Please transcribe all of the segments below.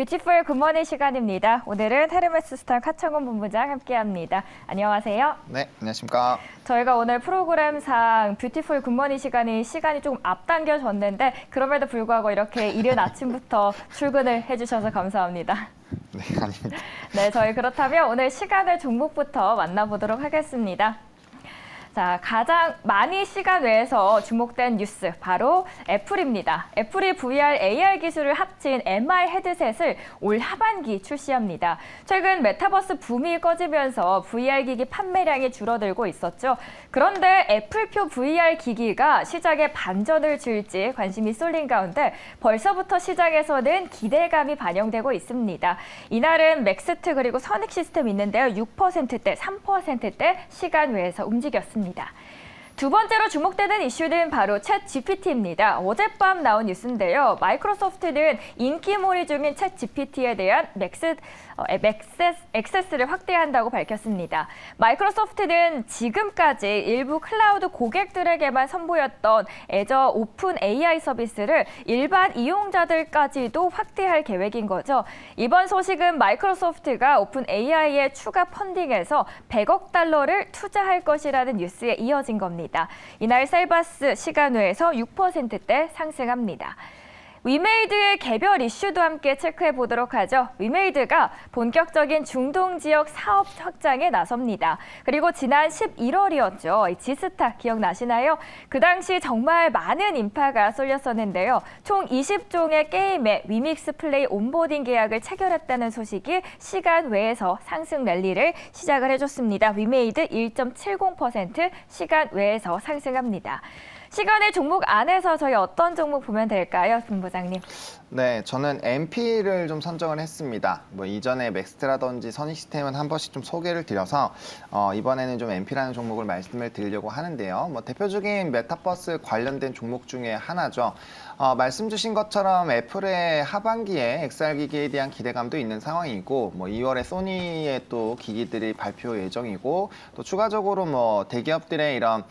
뷰티풀 굿모닝 시간입니다. 오늘은 헤르메스스타 카창원 본부장 함께합니다. 안녕하세요. 네, 안녕하십니까. 저희가 오늘 프로그램상 뷰티풀 굿모닝 시간이 좀 앞당겨졌는데 그럼에도 불구하고 이렇게 이른 아침부터 출근을 해주셔서 감사합니다. 네, 아닙니다. 네, 저희 그렇다면 오늘 시간을 종목부터 만나보도록 하겠습니다. 자, 가장 많이 시간 외에서 주목된 뉴스, 바로 애플입니다. 애플이 VR, AR 기술을 합친 MR 헤드셋을 올 하반기 출시합니다. 최근 메타버스 붐이 꺼지면서 VR 기기 판매량이 줄어들고 있었죠. 그런데 애플표 VR 기기가 시장에 반전을 줄지 관심이 쏠린 가운데 벌써부터 시장에서는 기대감이 반영되고 있습니다. 이날은 맥스트 그리고 선익 시스템 있는데요. 6%대, 3%대 시간 외에서 움직였습니다. 두 번째로 주목되는 이슈는 바로 챗 GPT입니다. 어젯밤 나온 뉴스인데요. 마이크로소프트는 인기몰이 중인 챗 GPT에 대한 액세스를 확대한다고 밝혔습니다. 마이크로소프트는 지금까지 일부 클라우드 고객들에게만 선보였던 애저 오픈 AI 서비스를 일반 이용자들까지도 확대할 계획인 거죠. 이번 소식은 마이크로소프트가 오픈 AI에 추가 펀딩해서 100억 달러를 투자할 것이라는 뉴스에 이어진 겁니다. 이날 셀바스 시간 외에서 6%대 상승합니다. 위메이드의 개별 이슈도 함께 체크해 보도록 하죠. 위메이드가 본격적인 중동 지역 사업 확장에 나섭니다. 그리고 지난 11월이었죠. 지스타 기억나시나요? 그 당시 정말 많은 인파가 쏠렸었는데요. 총 20종의 게임에 위믹스 플레이 온보딩 계약을 체결했다는 소식이 시간 외에서 상승 랠리를 시작을 해줬습니다. 위메이드 1.70% 시간 외에서 상승합니다. 시간의 종목 안에서 저희 어떤 종목 보면 될까요, 본부장님? 네, 저는 MP를 좀 선정을 했습니다. 뭐 이전에 맥스트라든지 선익 시스템은 한 번씩 좀 소개를 드려서 이번에는 좀 MP라는 종목을 말씀을 드리려고 하는데요. 뭐 대표적인 메타버스 관련된 종목 중에 하나죠. 말씀 주신 것처럼 애플의 하반기에 XR 기기에 대한 기대감도 있는 상황이고, 뭐 2월에 소니의 또 기기들이 발표 예정이고, 또 추가적으로 뭐 대기업들의 이런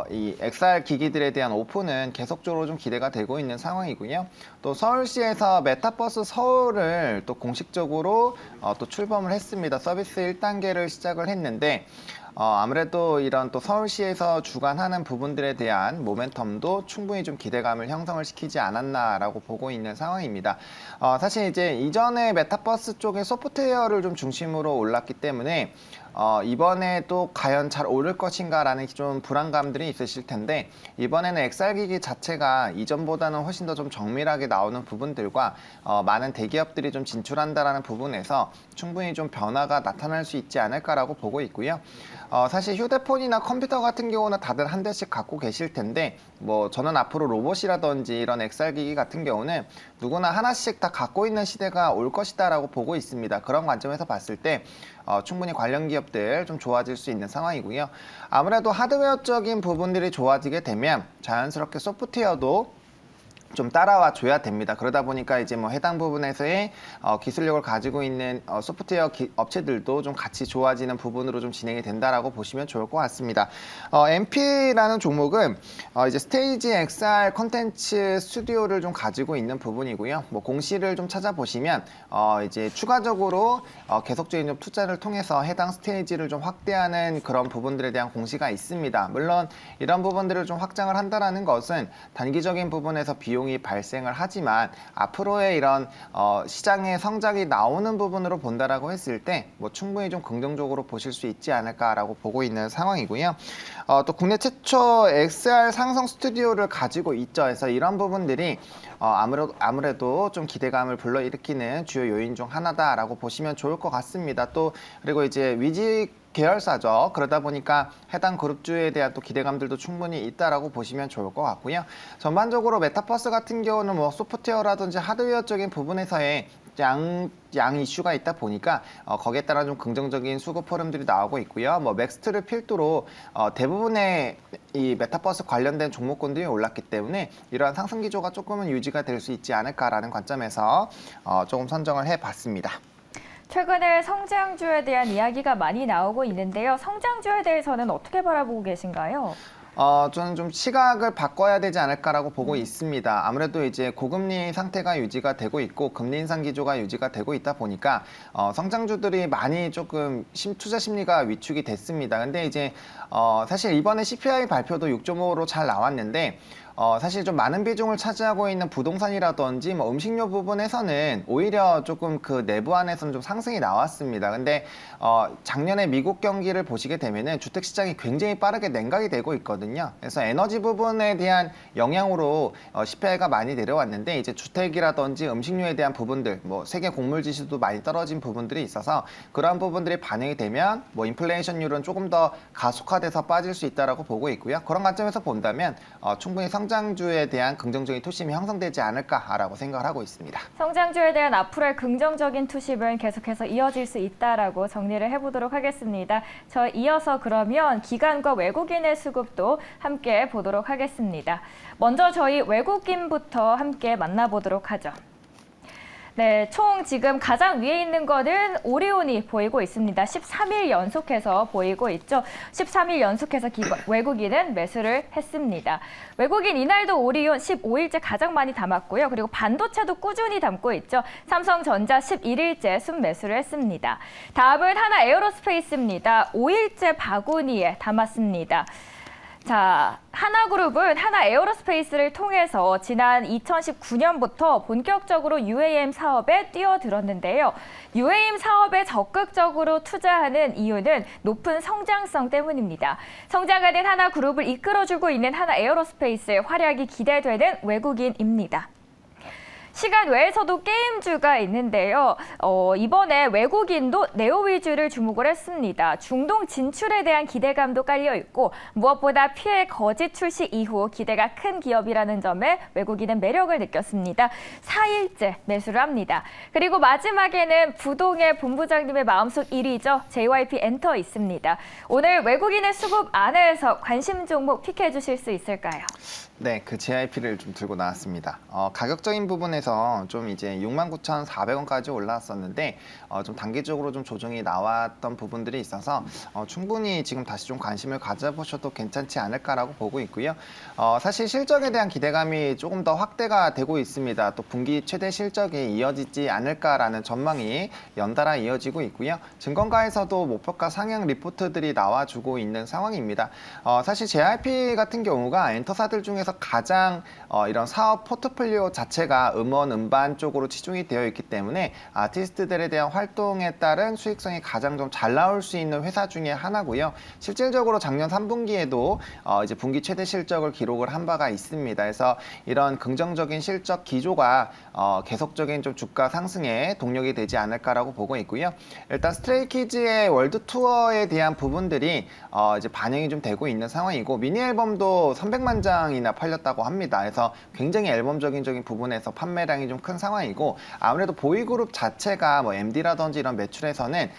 이 XR 기기들에 대한 오픈은 계속적으로 좀 기대가 되고 있는 상황이고요. 또 서울시에서 메타버스 서울을 또 공식적으로 또 출범을 했습니다. 서비스 1단계를 시작을 했는데 아무래도 이런 또 서울시에서 주관하는 부분들에 대한 모멘텀도 충분히 좀 기대감을 형성을 시키지 않았나라고 보고 있는 상황입니다. 사실 이제 이전에 메타버스 쪽에 소프트웨어를 좀 중심으로 올랐기 때문에 이번에 또 과연 잘 오를 것인가라는 좀 불안감들이 있으실 텐데, 이번에는 XR 기기 자체가 이전보다는 훨씬 더 좀 정밀하게 나오는 부분들과 많은 대기업들이 좀 진출한다라는 부분에서 충분히 좀 변화가 나타날 수 있지 않을까라고 보고 있고요. 사실 휴대폰이나 컴퓨터 같은 경우는 다들 한 대씩 갖고 계실 텐데, 뭐 저는 앞으로 로봇이라든지 이런 XR 기기 같은 경우는 누구나 하나씩 다 갖고 있는 시대가 올 것이다라고 보고 있습니다. 그런 관점에서 봤을 때 충분히 관련 기업들 좀 좋아질 수 있는 상황이고요. 아무래도 하드웨어적인 부분들이 좋아지게 되면 자연스럽게 소프트웨어도 좀 따라와 줘야 됩니다. 그러다 보니까 이제 뭐 해당 부분에서의 기술력을 가지고 있는 소프트웨어 업체들도 좀 같이 좋아지는 부분으로 좀 진행이 된다라고 보시면 좋을 것 같습니다. MP라는 종목은 이제 스테이지 XR 콘텐츠 스튜디오를 좀 가지고 있는 부분이고요. 뭐 공시를 좀 찾아보시면 이제 추가적으로 계속적인 좀 투자를 통해서 해당 스테이지를 좀 확대하는 그런 부분들에 대한 공시가 있습니다. 물론 이런 부분들을 좀 확장을 한다라는 것은 단기적인 부분에서 비용이 발생을 하지만 앞으로의 이런 시장의 성장이 나오는 부분으로 본다라고 했을 때 뭐 충분히 좀 긍정적으로 보실 수 있지 않을까라고 보고 있는 상황이고요. 또 국내 최초 XR 상성 스튜디오를 가지고 있죠. 그래서 이런 부분들이 아무래도 좀 기대감을 불러일으키는 주요 요인 중 하나다라고 보시면 좋을 것 같습니다. 또 그리고 이제 위지 계열사죠. 그러다 보니까 해당 그룹주에 대한 또 기대감들도 충분히 있다라고 보시면 좋을 것 같고요. 전반적으로 메타버스 같은 경우는 뭐 소프트웨어라든지 하드웨어적인 부분에서의 양 이슈가 있다 보니까 거기에 따라 좀 긍정적인 수급 흐름들이 나오고 있고요. 뭐 맥스트를 필두로 대부분의 이 메타버스 관련된 종목군들이 올랐기 때문에 이러한 상승 기조가 조금은 유지가 될 수 있지 않을까라는 관점에서 조금 선정을 해봤습니다. 최근에 성장주에 대한 이야기가 많이 나오고 있는데요. 성장주에 대해서는 어떻게 바라보고 계신가요? 저는 좀 시각을 바꿔야 되지 않을까라고 보고 있습니다. 아무래도 이제 고금리 상태가 유지가 되고 있고 금리 인상 기조가 유지가 되고 있다 보니까 성장주들이 많이 조금 투자 심리가 위축이 됐습니다. 근데 이제 사실 이번에 CPI 발표도 6.5로 잘 나왔는데 사실 좀 많은 비중을 차지하고 있는 부동산이라든지 뭐 음식료 부분에서는 오히려 조금 그 내부 안에서는 좀 상승이 나왔습니다. 근데 작년에 미국 경기를 보시게 되면은 주택 시장이 굉장히 빠르게 냉각이 되고 있거든요. 그래서 에너지 부분에 대한 영향으로 CPI가 많이 내려왔는데 이제 주택이라든지 음식료에 대한 부분들, 뭐 세계 곡물 지수도 많이 떨어진 부분들이 있어서 그러한 부분들이 반영이 되면 뭐 인플레이션율은 조금 더 가속화돼서 빠질 수 있다라고 보고 있고요. 그런 관점에서 본다면 충분히 성장주에 대한 긍정적인 투심이 형성되지 않을까라고 생각을 하고 있습니다. 성장주에 대한 앞으로의 긍정적인 투심은 계속해서 이어질 수 있다라고 정리를 해보도록 하겠습니다. 저 이어서 그러면 기관과 외국인의 수급도 함께 보도록 하겠습니다. 먼저 저희 외국인부터 함께 만나보도록 하죠. 네, 총 지금 가장 위에 있는 거는 오리온이 보이고 있습니다. 13일 연속해서 보이고 있죠. 13일 연속해서 외국인은 매수를 했습니다. 외국인 이날도 오리온 15일째 가장 많이 담았고요. 그리고 반도체도 꾸준히 담고 있죠. 삼성전자 11일째 순매수를 했습니다. 다음은 하나 에어로스페이스입니다. 5일째 바구니에 담았습니다. 자, 하나그룹은 하나 에어로스페이스를 통해서 지난 2019년부터 본격적으로 UAM 사업에 뛰어들었는데요. UAM 사업에 적극적으로 투자하는 이유는 높은 성장성 때문입니다. 성장하는 하나그룹을 이끌어주고 있는 하나 에어로스페이스의 활약이 기대되는 외국인입니다. 시간 외에서도 게임주가 있는데요. 이번에 외국인도 네오 위주를 주목을 했습니다. 중동 진출에 대한 기대감도 깔려 있고 무엇보다 피해 거짓 출시 이후 기대가 큰 기업이라는 점에 외국인은 매력을 느꼈습니다. 4일째 매수를 합니다. 그리고 마지막에는 부동의 본부장님의 마음속 1위죠. JYP 엔터 있습니다. 오늘 외국인의 수급 안에서 관심 종목 픽해 주실 수 있을까요? 네, 그 JYP를 좀 들고 나왔습니다. 가격적인 부분에서 좀 이제 69,400원까지 올라왔었는데 좀 단기적으로 좀 조정이 나왔던 부분들이 있어서 충분히 지금 다시 좀 관심을 가져보셔도 괜찮지 않을까라고 보고 있고요. 사실 실적에 대한 기대감이 조금 더 확대가 되고 있습니다. 또 분기 최대 실적이 이어지지 않을까라는 전망이 연달아 이어지고 있고요. 증권가에서도 목표가 상향 리포트들이 나와주고 있는 상황입니다. 사실 JYP 같은 경우가 엔터사들 중에서 가장 이런 사업 포트폴리오 자체가 음원, 음반 쪽으로 치중이 되어 있기 때문에 아티스트들에 대한 활동에 따른 수익성이 가장 좀 잘 나올 수 있는 회사 중에 하나고요. 실질적으로 작년 3분기에도 이제 분기 최대 실적을 기록을 한 바가 있습니다. 그래서 이런 긍정적인 실적 기조가 계속적인 좀 주가 상승에 동력이 되지 않을까라고 보고 있고요. 일단 스트레이키즈의 월드 투어에 대한 부분들이 이제 반영이 좀 되고 있는 상황이고 미니 앨범도 300만 장이나 팔렸다고 합니다. 그래서 굉장히 앨범적인 부분에서 판매량이 좀 큰 상황이고 아무래도 보이그룹 자체가 뭐 MD라든지 이런 매출에서는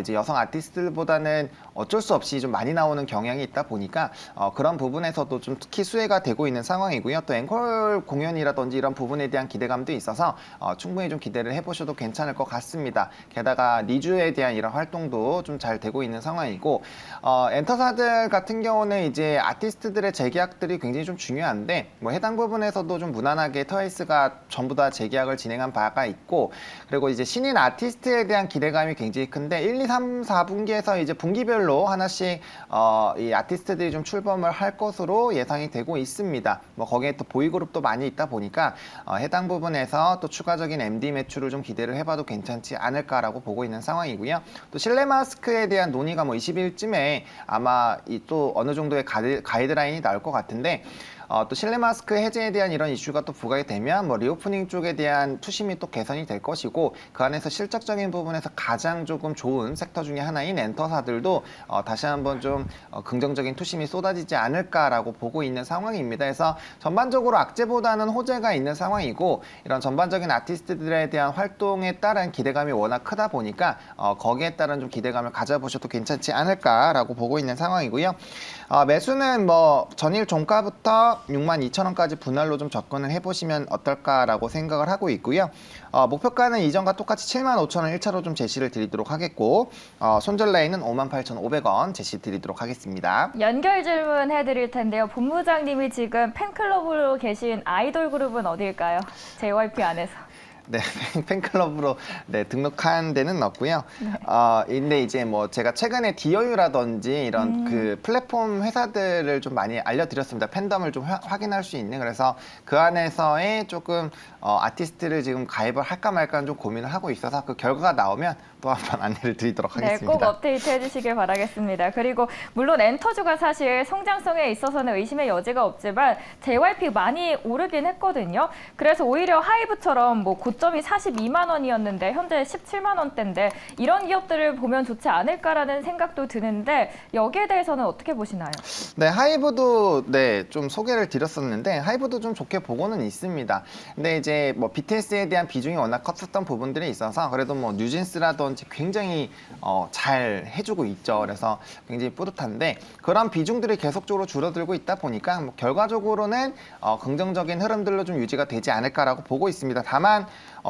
이제 여성 아티스트들보다는 어쩔 수 없이 좀 많이 나오는 경향이 있다 보니까 그런 부분에서도 좀 특히 수혜가 되고 있는 상황이고요. 또 앵콜 공연이라든지 이런 부분에 대한 기대감도 있어서 충분히 좀 기대를 해보셔도 괜찮을 것 같습니다. 게다가 리주에 대한 이런 활동도 좀 잘 되고 있는 상황이고 엔터사들 같은 경우는 이제 아티스트들의 재계약들이 굉장히 좀 중요한데 뭐 해당 부분에서도 좀 무난하게 트와이스가 전부 다 재계약을 진행한 바가 있고 그리고 이제 신인 아티스트에 대한 기대감이 굉장히 큰데 1, 2, 3, 4분기에서 이제 분기별로 하나씩 이 아티스트들이 좀 출범을 할 것으로 예상이 되고 있습니다. 뭐 거기에 또 보이그룹도 많이 있다 보니까 해당 부분에서 또 추가적인 MD 매출을 좀 기대를 해봐도 괜찮지 않을까라고 보고 있는 상황이고요. 또 실내 마스크에 대한 논의가 뭐 20일쯤에 아마 이 또 어느 정도의 가이드라인이 나올 것 같은데 또 실내 마스크 해제에 대한 이런 이슈가 또 부각이 되면 뭐 리오프닝 쪽에 대한 투심이 또 개선이 될 것이고 그 안에서 실적적인 부분에서 가장 조금 좋은 섹터 중에 하나인 엔터사들도 다시 한번 좀 긍정적인 투심이 쏟아지지 않을까라고 보고 있는 상황입니다. 그래서 전반적으로 악재보다는 호재가 있는 상황이고 이런 전반적인 아티스트들에 대한 활동에 따른 기대감이 워낙 크다 보니까 거기에 따른 좀 기대감을 가져보셔도 괜찮지 않을까라고 보고 있는 상황이고요. 매수는 뭐 전일 종가부터 해서 62,000원까지 분할로 좀 접근을 해보시면 어떨까라고 생각을 하고 있고요. 목표가는 이전과 똑같이 75,000원 1차로 좀 제시를 드리도록 하겠고 손절 라인은 58,500원 제시 드리도록 하겠습니다. 연결 질문 해드릴 텐데요. 본부장님이 지금 팬클럽으로 계신 아이돌 그룹은 어딜까요? JYP 안에서. 네, 팬클럽으로 네, 등록한 데는 없고요. 근데 이제 뭐 제가 최근에 디어유라든지 이런 그 플랫폼 회사들을 좀 많이 알려드렸습니다. 팬덤을 좀 확인할 수 있는. 그래서 그 안에서의 조금 아티스트를 지금 가입을 할까 말까 좀 고민을 하고 있어서 그 결과가 나오면 또 한 번 안내를 드리도록 네, 하겠습니다. 꼭 업데이트 해주시길 바라겠습니다. 그리고 물론 엔터주가 사실 성장성에 있어서는 의심의 여지가 없지만 JYP 많이 오르긴 했거든요. 그래서 오히려 하이브처럼 뭐 고점이 42만 원이었는데 현재 17만 원대인데 이런 기업들을 보면 좋지 않을까라는 생각도 드는데 여기에 대해서는 어떻게 보시나요? 네, 하이브도 네, 좀 소개를 드렸었는데 하이브도 좀 좋게 보고는 있습니다. 근데 이제 뭐 BTS에 대한 비중이 워낙 컸었던 부분들이 있어서 그래도 뭐 뉴진스라든지 굉장히 잘 해주고 있죠. 그래서 굉장히 뿌듯한데 그런 비중들이 계속적으로 줄어들고 있다 보니까 뭐 결과적으로는 긍정적인 흐름들로 좀 유지가 되지 않을까라고 보고 있습니다. 다만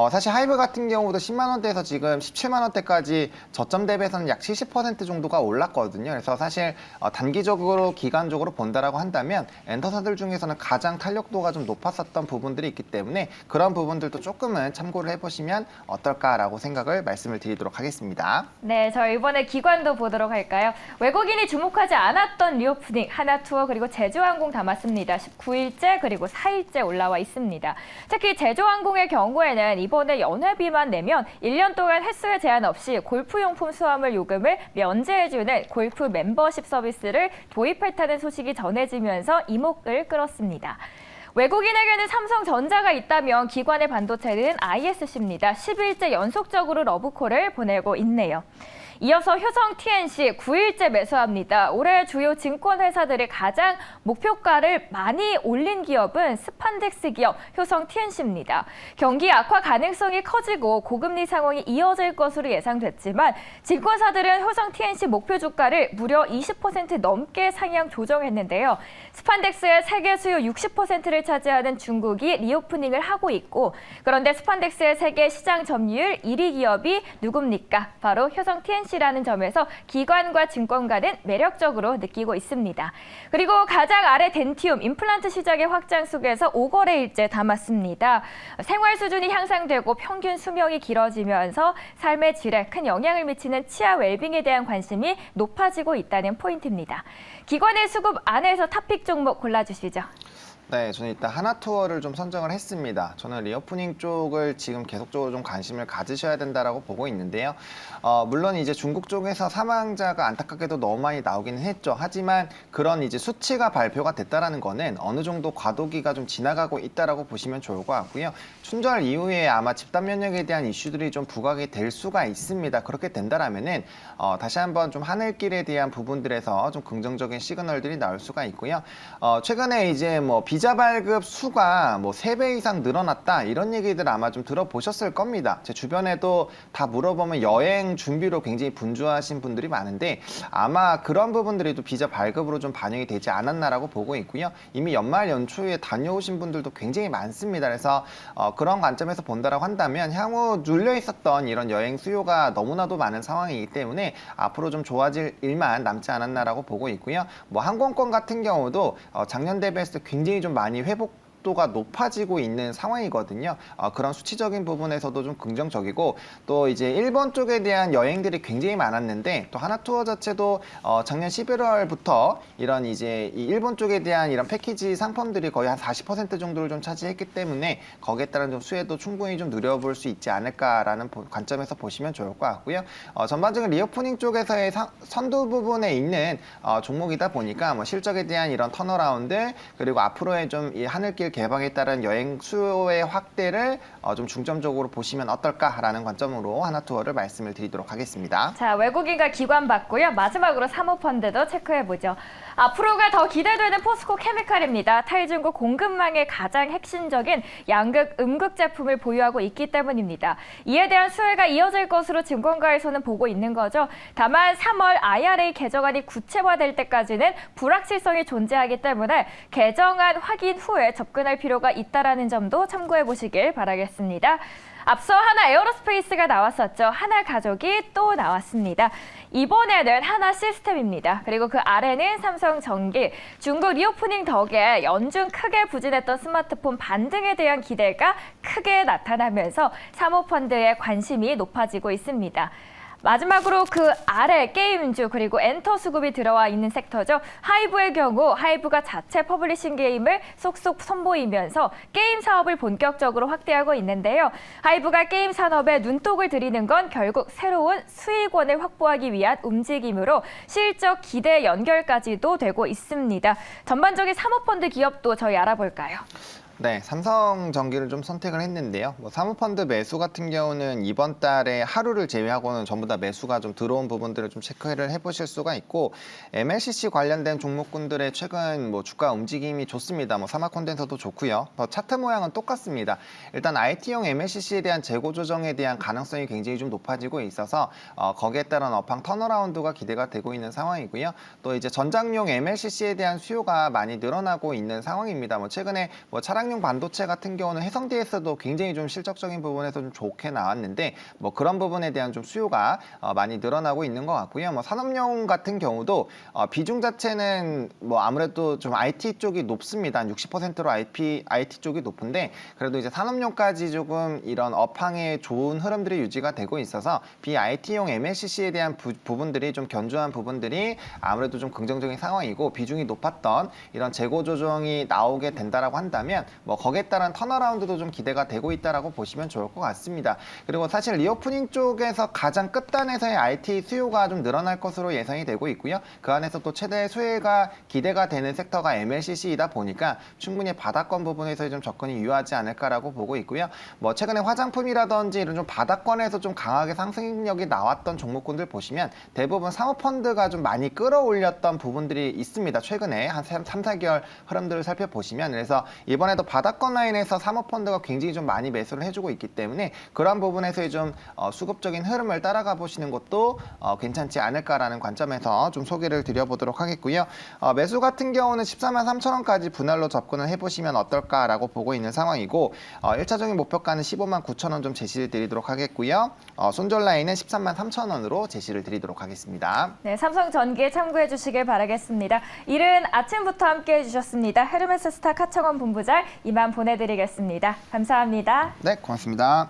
사실 하이브 같은 경우도 10만 원대에서 지금 17만 원대까지 저점 대비해서는 약 70% 정도가 올랐거든요. 그래서 사실 단기적으로 기간적으로 본다라고 한다면 엔터사들 중에서는 가장 탄력도가 좀 높았었던 부분들이 있기 때문에 그런 부분들도 조금은 참고를 해보시면 어떨까라고 생각을 말씀을 드리도록 하겠습니다. 네, 저 이번에 기관도 보도록 할까요? 외국인이 주목하지 않았던 리오프닝, 하나투어 그리고 제주항공 담았습니다. 19일째 그리고 4일째 올라와 있습니다. 특히 제주항공의 경우에는 이번에 연회비만 내면 1년 동안 횟수에 제한 없이 골프용품 수화물 요금을 면제해주는 골프 멤버십 서비스를 도입했다는 소식이 전해지면서 이목을 끌었습니다. 외국인에게는 삼성전자가 있다면 기관의 반도체는 ISC입니다. 10일째 연속적으로 러브콜을 보내고 있네요. 이어서 효성 TNC 9일째 매수합니다. 올해 주요 증권회사들이 가장 목표가를 많이 올린 기업은 스판덱스 기업 효성 TNC입니다. 경기 악화 가능성이 커지고 고금리 상황이 이어질 것으로 예상됐지만 증권사들은 효성 TNC 목표 주가를 무려 20% 넘게 상향 조정했는데요. 스판덱스의 세계 수요 60%를 차지하는 중국이 리오프닝을 하고 있고 그런데 스판덱스의 세계 시장 점유율 1위 기업이 누굽니까? 바로 효성 TNC라는 점에서 기관과 증권가는 매력적으로 느끼고 있습니다. 그리고 가장 아래 덴티움 임플란트 시장의 확장 속에서 5거래일째 담았습니다. 생활 수준이 향상되고 평균 수명이 길어지면서 삶의 질에 큰 영향을 미치는 치아 웰빙에 대한 관심이 높아지고 있다는 포인트입니다. 기관의 수급 안에서 탑픽 종목 골라주시죠. 네, 저는 일단 하나투어를 좀 선정을 했습니다. 저는 리오프닝 쪽을 지금 계속적으로 좀 관심을 가지셔야 된다라고 보고 있는데요. 물론 이제 중국 쪽에서 사망자가 안타깝게도 너무 많이 나오기는 했죠. 하지만 그런 이제 수치가 발표가 됐다라는 거는 어느 정도 과도기가 좀 지나가고 있다라고 보시면 좋을 것 같고요. 춘절 이후에 아마 집단 면역에 대한 이슈들이 좀 부각이 될 수가 있습니다. 그렇게 된다라면은 다시 한번 좀 하늘길에 대한 부분들에서 좀 긍정적인 시그널들이 나올 수가 있고요. 최근에 이제 뭐 비자 발급 수가 뭐 3배 이상 늘어났다 이런 얘기들 아마 좀 들어보셨을 겁니다. 제 주변에도 다 물어보면 여행 준비로 굉장히 분주하신 분들이 많은데 아마 그런 부분들이 또 비자 발급으로 좀 반영이 되지 않았나라고 보고 있고요. 이미 연말 연초에 다녀오신 분들도 굉장히 많습니다. 그래서 그런 관점에서 본다라고 한다면 향후 눌려 있었던 이런 여행 수요가 너무나도 많은 상황이기 때문에 앞으로 좀 좋아질 일만 남지 않았나라고 보고 있고요. 뭐 항공권 같은 경우도 작년 대비해서 굉장히 좀 많이 회복도가 높아지고 있는 상황이거든요. 그런 수치적인 부분에서도 좀 긍정적이고 또 이제 일본 쪽에 대한 여행들이 굉장히 많았는데 또 하나투어 자체도 작년 11월부터 이런 이제 이 일본 쪽에 대한 이런 패키지 상품들이 거의 한 40% 정도를 좀 차지했기 때문에 거기에 따른 좀 수혜도 충분히 좀 누려볼 수 있지 않을까라는 관점에서 보시면 좋을 것 같고요. 전반적인 리오프닝 쪽에서의 선두 부분에 있는 종목이다 보니까 뭐 실적에 대한 이런 턴어라운드 그리고 앞으로의 좀 이 하늘길 개방에 따른 여행 수요의 확대를 좀 중점적으로 보시면 어떨까라는 관점으로 하나투어를 말씀을 드리도록 하겠습니다. 자, 외국인과 기관 봤고요. 마지막으로 사모펀드도 체크해보죠. 앞으로가 더 기대되는 포스코 케미칼입니다. 탈중국 공급망의 가장 핵심적인 양극, 음극 제품을 보유하고 있기 때문입니다. 이에 대한 수혜가 이어질 것으로 증권가에서는 보고 있는 거죠. 다만 3월 IRA 개정안이 구체화될 때까지는 불확실성이 존재하기 때문에 개정안 확인 후에 접근할 필요가 있다는 점도 참고해 보시길 바라겠습니다. 앞서 하나 에어로스페이스가 나왔었죠. 하나 가족이 또 나왔습니다. 이번에는 하나 시스템입니다. 그리고 그 아래는 삼성전기. 중국 리오프닝 덕에 연중 크게 부진했던 스마트폰 반등에 대한 기대가 크게 나타나면서 사모펀드의 관심이 높아지고 있습니다. 마지막으로 그 아래 게임주 그리고 엔터 수급이 들어와 있는 섹터죠. 하이브의 경우 하이브가 자체 퍼블리싱 게임을 쏙쏙 선보이면서 게임 사업을 본격적으로 확대하고 있는데요. 하이브가 게임 산업에 눈독을 들이는 건 결국 새로운 수익원을 확보하기 위한 움직임으로 실적 기대 연결까지도 되고 있습니다. 전반적인 사모펀드 기업도 저희 알아볼까요? 네, 삼성전기를 좀 선택을 했는데요. 사모펀드 매수 같은 경우는 이번 달에 하루를 제외하고는 전부 다 매수가 좀 들어온 부분들을 좀 체크를 해보실 수가 있고, MLCC 관련된 종목군들의 최근 주가 움직임이 좋습니다. 사마콘덴서도 좋고요. 차트 모양은 똑같습니다. 일단 IT용 MLCC에 대한 재고 조정에 대한 가능성이 굉장히 좀 높아지고 있어서 거기에 따른 업황 턴어라운드가 기대가 되고 있는 상황이고요. 또 이제 전장용 MLCC에 대한 수요가 많이 늘어나고 있는 상황입니다. 최근에 차량용 반도체 같은 경우는 해성DS도 굉장히 좀 실적적인 부분에서 좀 좋게 나왔는데 그런 부분에 대한 좀 수요가 많이 늘어나고 있는 것 같고요. 산업용 같은 경우도 비중 자체는 아무래도 좀 IT 쪽이 높습니다. 한 60%로 IT 쪽이 높은데 그래도 이제 산업용까지 조금 이런 업황에 좋은 흐름들이 유지가 되고 있어서 BIT용 MLCC에 대한 부분들이 좀 견조한 부분들이 아무래도 좀 긍정적인 상황이고, 비중이 높았던 이런 재고 조정이 나오게 된다라고 한다면 거기에 따른 턴어라운드도 좀 기대가 되고 있다라고 보시면 좋을 것 같습니다. 그리고 사실 리오프닝 쪽에서 가장 끝단에서의 IT 수요가 좀 늘어날 것으로 예상이 되고 있고요. 그 안에서 또 최대 수혜가 기대가 되는 섹터가 MLCC이다 보니까 충분히 바닥권 부분에서 좀 접근이 유효하지 않을까라고 보고 있고요. 최근에 화장품이라든지 이런 좀 바닥권에서 좀 강하게 상승력이 나왔던 종목군들 보시면 대부분 사모펀드가 좀 많이 끌어올렸던 부분들이 있습니다. 최근에 한 3, 4개월 흐름들을 살펴보시면, 그래서 이번에도 바닥권 라인에서 사모펀드가 굉장히 좀 많이 매수를 해주고 있기 때문에 그런 부분에서의 좀 수급적인 흐름을 따라가 보시는 것도 괜찮지 않을까라는 관점에서 좀 소개를 드려보도록 하겠고요. 매수 같은 경우는 14만 3천 원까지 분할로 접근을 해보시면 어떨까라고 보고 있는 상황이고, 1차적인 목표가는 15만 9천 원 좀 제시를 드리도록 하겠고요. 손절 라인은 13만 3천 원으로 제시를 드리도록 하겠습니다. 네, 삼성전기에 참고해 주시길 바라겠습니다. 이른 아침부터 함께해 주셨습니다. 헤르메스 스타 카청원 본부장 이만 보내드리겠습니다. 감사합니다. 네, 고맙습니다.